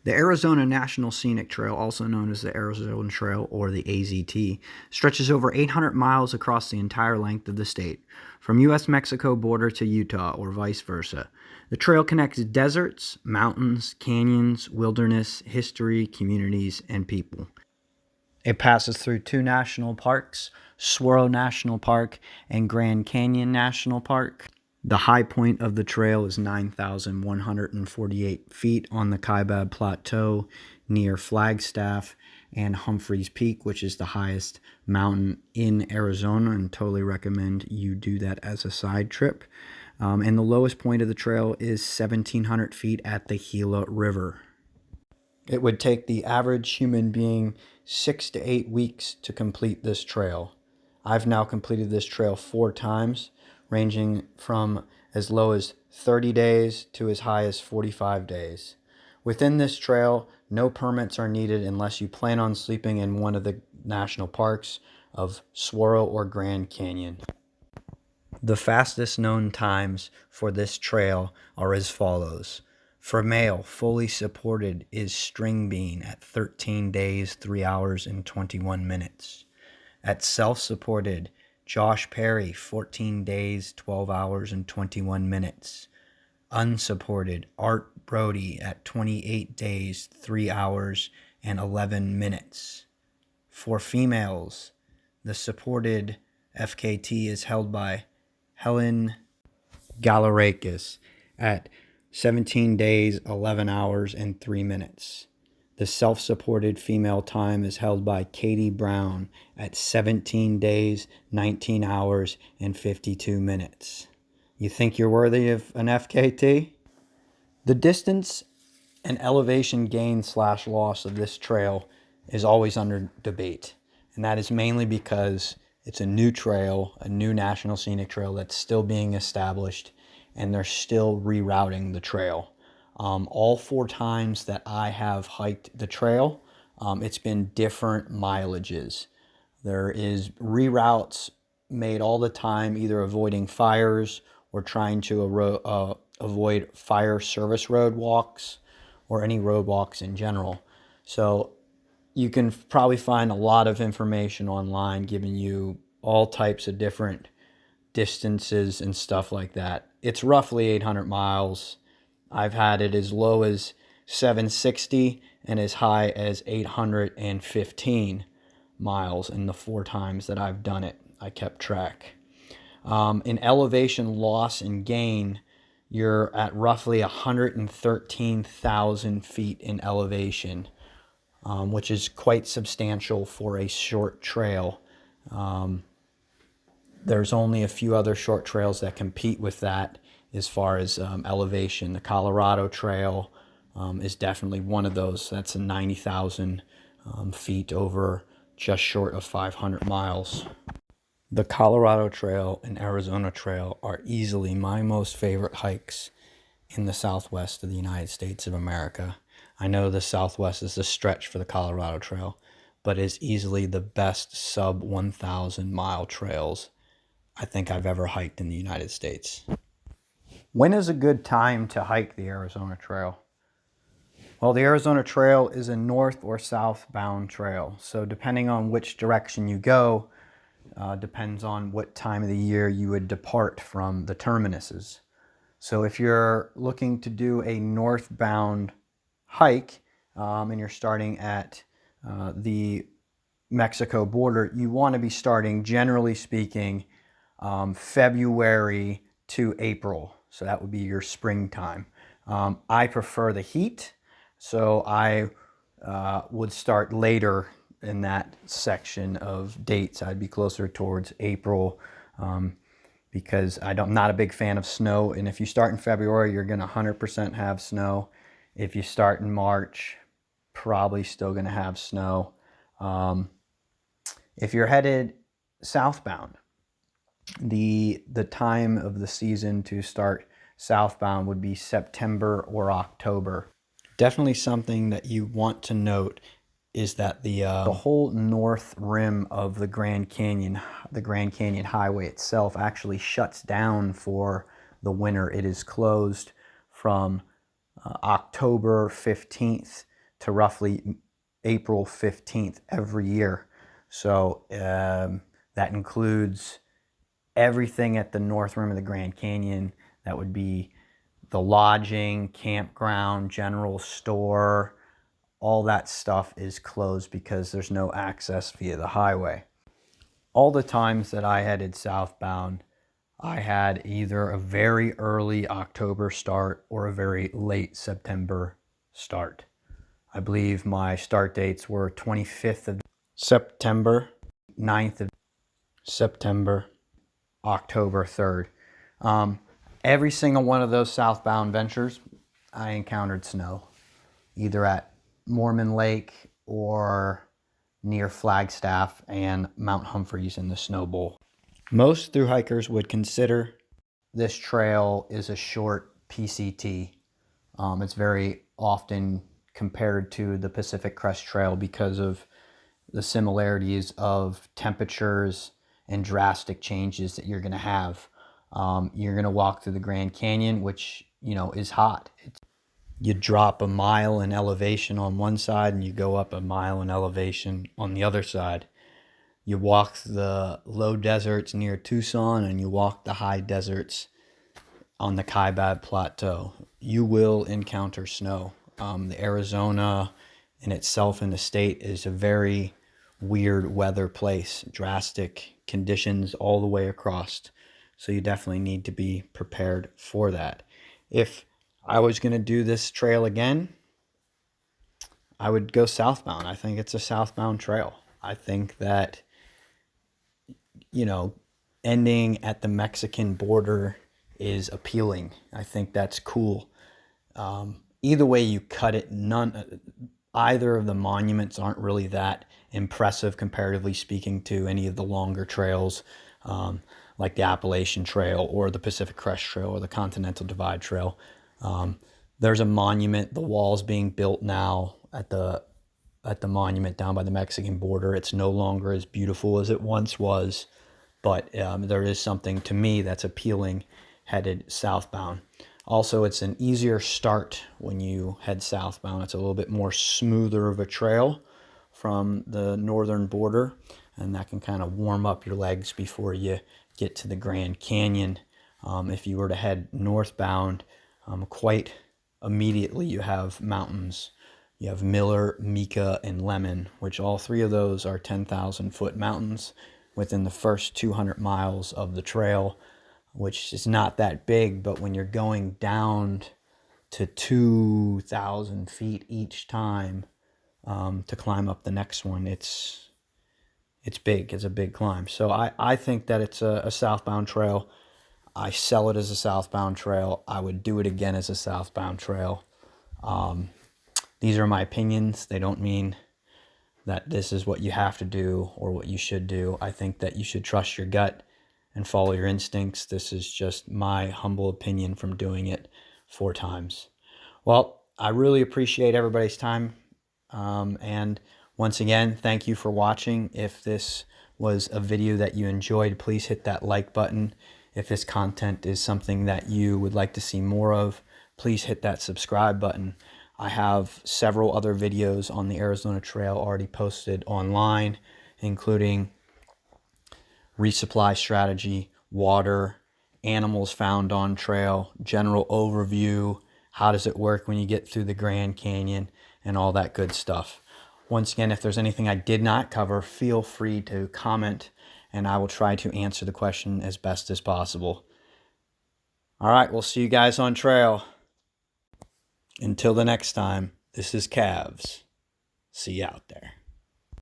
The Arizona National Scenic Trail, also known as the Arizona Trail or the AZT, stretches over 800 miles across the entire length of the state, from U.S.-Mexico border to Utah or vice versa. The trail connects deserts, mountains, canyons, wilderness, history, communities, and people. It passes through 2 national parks, Saguaro National Park and Grand Canyon National Park. The high point of the trail is 9,148 feet on the Kaibab Plateau near Flagstaff and Humphreys Peak, which is the highest mountain in Arizona, and totally recommend you do that as a side trip. And the lowest point of the trail is 1,700 feet at the Gila River. It would take the average human being 6 to 8 weeks to complete this trail. I've now completed this trail 4 times, ranging from as low as 30 days to as high as 45 days. Within this trail, no permits are needed unless you plan on sleeping in one of the national parks of Saguaro or Grand Canyon. The fastest known times for this trail are as follows. For male, fully supported is String Bean at 13 days, 3 hours, and 21 minutes. At self-supported, Josh Perry, 14 days, 12 hours, and 21 minutes. Unsupported, Art Brody at 28 days, 3 hours, and 11 minutes. For females, the supported FKT is held by Helen Galarakis at 17 days, 11 hours, and 3 minutes. The self-supported female time is held by Katie Brown at 17 days, 19 hours, and 52 minutes. You think you're worthy of an FKT? The distance and elevation gain/loss of this trail is always under debate. And that is mainly because it's a new trail, a new national scenic trail that's still being established, and they're still rerouting the trail. All 4 times that I have hiked the trail, it's been different mileages. There is reroutes made all the time, either avoiding fires or trying to avoid fire service road walks or any road walks in general. So you can probably find a lot of information online giving you all types of different distances and stuff like that. It's roughly 800 miles. I've had it as low as 760 and as high as 815 miles in the 4 times that I've done it. I kept track. In elevation loss and gain, you're at roughly 113,000 feet in elevation, which is quite substantial for a short trail. There's only a few other short trails that compete with that as far as elevation. The Colorado Trail is definitely one of those. That's a 90,000 feet over just short of 500 miles. The Colorado Trail and Arizona Trail are easily my most favorite hikes in the southwest of the United States of America. I know the southwest is a stretch for the Colorado Trail, but it's easily the best sub 1,000 mile trails I think I've ever hiked in the United States. When is a good time to hike the Arizona Trail? Well, the Arizona Trail is a north or southbound trail. So depending on which direction you go, depends on what time of the year you would depart from the terminuses. So if you're looking to do a northbound hike and you're starting at the Mexico border, you want to be starting, generally speaking, February to April. So that would be your springtime. I prefer the heat, so I would start later in that section of dates. I'd be closer towards April because I'm not a big fan of snow. And if you start in February, you're going to 100% have snow. If you start in March, probably still going to have snow. If you're headed southbound, the time of the season to start southbound would be September or October. Definitely something that you want to note is that the whole north rim of the Grand Canyon Highway itself actually shuts down for the winter. It is closed from October 15th to roughly April 15th every year. So that includes everything at the north rim of the Grand Canyon. That would be the lodging, campground, general store, all that stuff is closed because there's no access via the highway. All the times that I headed southbound, I had either a very early October start or a very late September start. I believe my start dates were 25th of September, 9th of September, October 3rd. Every single one of those southbound ventures, I encountered snow, either at Mormon Lake or near Flagstaff and Mount Humphreys in the Snow Bowl. Most thru hikers would consider this trail is a short PCT. It's very often compared to the Pacific Crest Trail because of the similarities of temperatures and drastic changes that you're going to have. You're going to walk through the Grand Canyon, which, you know, is hot. You drop a mile in elevation on one side and you go up a mile in elevation on the other side. You walk the low deserts near Tucson and you walk the high deserts on the Kaibab Plateau. You will encounter snow. The Arizona in itself in the state is a very weird weather place, drastic conditions all the way across. So you definitely need to be prepared for that. If I was going to do this trail again, I would go southbound. I think it's a southbound trail. I think that, you know, ending at the Mexican border is appealing. I think that's cool. Either way you cut it, either of the monuments aren't really that impressive comparatively speaking to any of the longer trails, like the Appalachian Trail or the Pacific Crest Trail or the Continental Divide Trail. There's a monument, the wall's being built now at the monument down by the Mexican border. It's no longer as beautiful as it once was, but there is something to me that's appealing headed southbound. Also, it's an easier start when you head southbound. It's a little bit more smoother of a trail from the northern border, and that can kind of warm up your legs before you get to the Grand Canyon. If you were to head northbound, quite immediately you have mountains. You have Miller, Mika, and Lemon, which all three of those are 10,000-foot mountains within the first 200 miles of the trail, which is not that big, but when you're going down to 2,000 feet each time to climb up the next one, it's big. It's a big climb. So I think that it's a southbound trail. I sell it as a southbound trail. I would do it again as a southbound trail. These are my opinions. They don't mean that this is what you have to do or what you should do. I think that you should trust your gut and follow your instincts. This is just my humble opinion from doing it 4 times. Well, I really appreciate everybody's time. And once again, thank you for watching. If this was a video that you enjoyed, please hit that like button. If this content is something that you would like to see more of, please hit that subscribe button. I have several other videos on the Arizona Trail already posted online, including resupply strategy, water, animals found on trail, general overview, how does it work when you get through the Grand Canyon, and all that good stuff. Once again, if there's anything I did not cover, feel free to comment, and I will try to answer the question as best as possible. All right, we'll see you guys on trail. Until the next time, this is Cavs. See you out there.